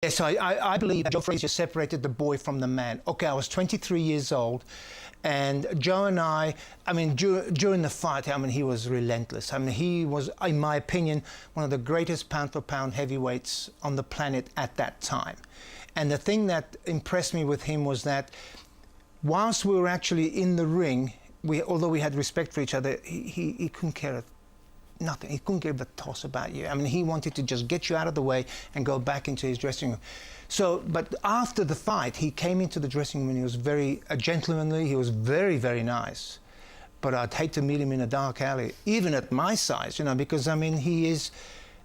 Yes, I believe that Joe Frazier separated the boy from the man. Okay, I was 23 years old, and Joe and I mean, during the fight, I mean, he was relentless. I mean, he was, in my opinion, one of the greatest pound-for-pound heavyweights on the planet at that time. And the thing that impressed me with him was that whilst we were actually in the ring, although we had respect for each other, he couldn't care nothing. He couldn't give a toss about you. I mean, he wanted to just get you out of the way and go back into his dressing room. So, but after the fight, he came into the dressing room and he was very gentlemanly. He was very, very nice. But I'd hate to meet him in a dark alley, even at my size, you know, because, I mean, he is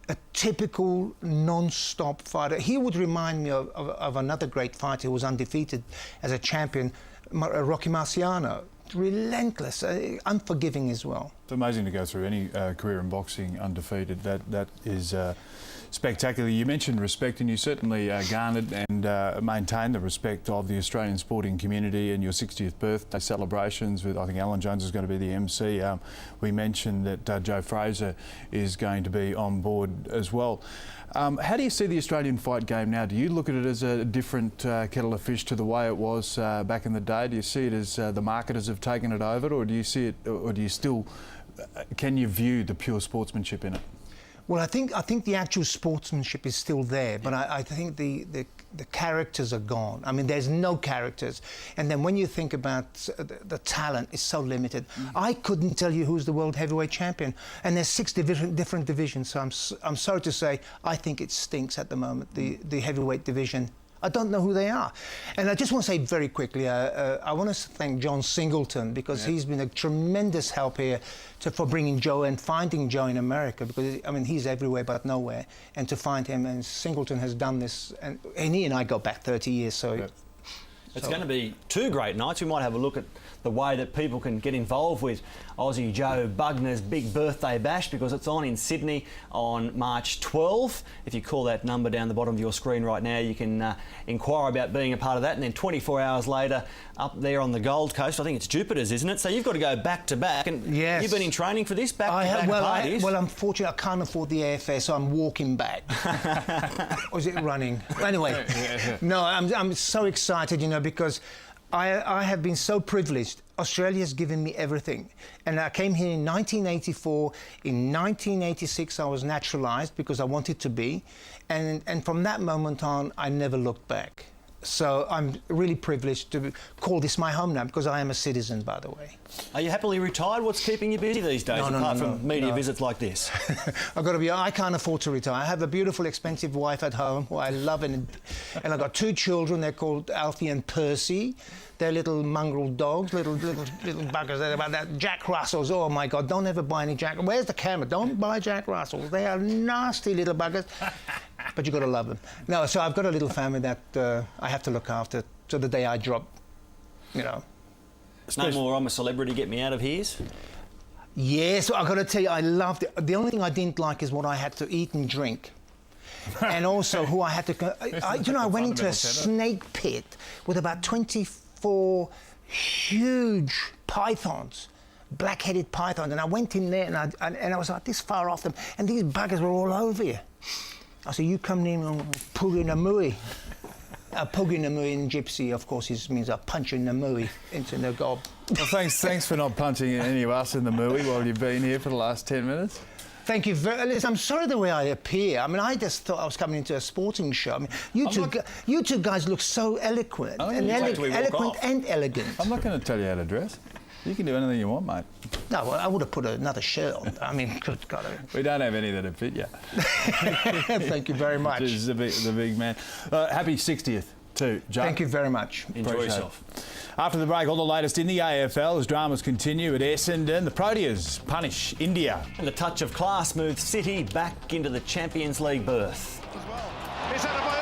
a typical non-stop fighter. He would remind me of another great fighter who was undefeated as a champion, Rocky Marciano. Relentless, unforgiving as well. It's amazing to go through any career in boxing undefeated. That is spectacular. You mentioned respect, and you certainly garnered and maintained the respect of the Australian sporting community. And your 60th birthday celebrations with, I think Alan Jones is going to be the MC. We mentioned that Joe Frazier is going to be on board as well. How do you see the Australian fight game now? Do you look at it as a different kettle of fish to the way it was back in the day? Do you see it as the marketers have taken it over, or do you see it, or do you still, can you view the pure sportsmanship in it? Well, I think the actual sportsmanship is still there, but I think the characters are gone. I mean, there's no characters. And then when you think about the talent is so limited. I couldn't tell you who's the world heavyweight champion. And there's 6 different divisions. So I'm sorry to say, I think it stinks at the moment, the heavyweight division. I don't know who they are. And I just want to say very quickly, I want to thank John Singleton, because he's been a tremendous help here for bringing Joe and finding Joe in America, because, I mean, he's everywhere but nowhere. And to find him, and Singleton has done this, and he and I go back 30 years, so... Yep. It's going to be 2 great nights. We might have a look at the way that people can get involved with Aussie Joe Bugner's big birthday bash, because it's on in Sydney on March 12. If you call that number down the bottom of your screen right now, you can inquire about being a part of that. And then 24 hours later, up there on the Gold Coast, I think it's Jupiter's, isn't it? So you've got to go back to back. And yes. You've been in training for this back-to-back parties. Well, unfortunately, I can't afford the airfare, so I'm walking back. Or is it running? Anyway, no, I'm so excited, you know, because I have been so privileged. Australia has given me everything. And I came here in 1984. In 1986, I was naturalised because I wanted to be. And from that moment on, I never looked back. So I'm really privileged to call this my home now, because I am a citizen, by the way. Are you happily retired? What's keeping you busy these days, apart from media visits like this? I've got to be, I can't afford to retire. I have a beautiful, expensive wife at home who I love, and I've got 2 children. They're called Alfie and Percy. They're little mongrel dogs, little buggers. They're about that. Jack Russells, oh my God, don't ever buy any Jack. Where's the camera? Don't buy Jack Russells. They are nasty little buggers. But you've got to love them. No, so I've got a little family that I have to look after to the day I drop, you know. No more I'm a Celebrity, get me out of here's? Yes, I've got to tell you, I loved it. The only thing I didn't like is what I had to eat and drink. And also who I had to... you know, I went into a snake pit with about 24 huge pythons, black-headed pythons, and I went in there and I was like this far off them, and these buggers were all over you. I said, you come in on Puginamui. Puginamui in Gypsy, of course, means I punch in the mui into the gob. Well, thanks for not punching any of us in the mui while you've been here for the last 10 minutes. Thank you very much. I'm sorry the way I appear. I mean, I just thought I was coming into a sporting show. I mean, you two guys look so eloquent, and elegant. I'm not going to tell you how to dress. You can do anything you want, mate. No, well, I would have put another shirt on. I mean, good God. We don't have any that'd fit you. Thank you very much. This is the big man. Happy 60th to Joe. Thank you very much. Enjoy yourself. After the break, all the latest in the AFL as dramas continue at Essendon. The Proteas punish India. And a touch of class moves City back into the Champions League berth. Is that a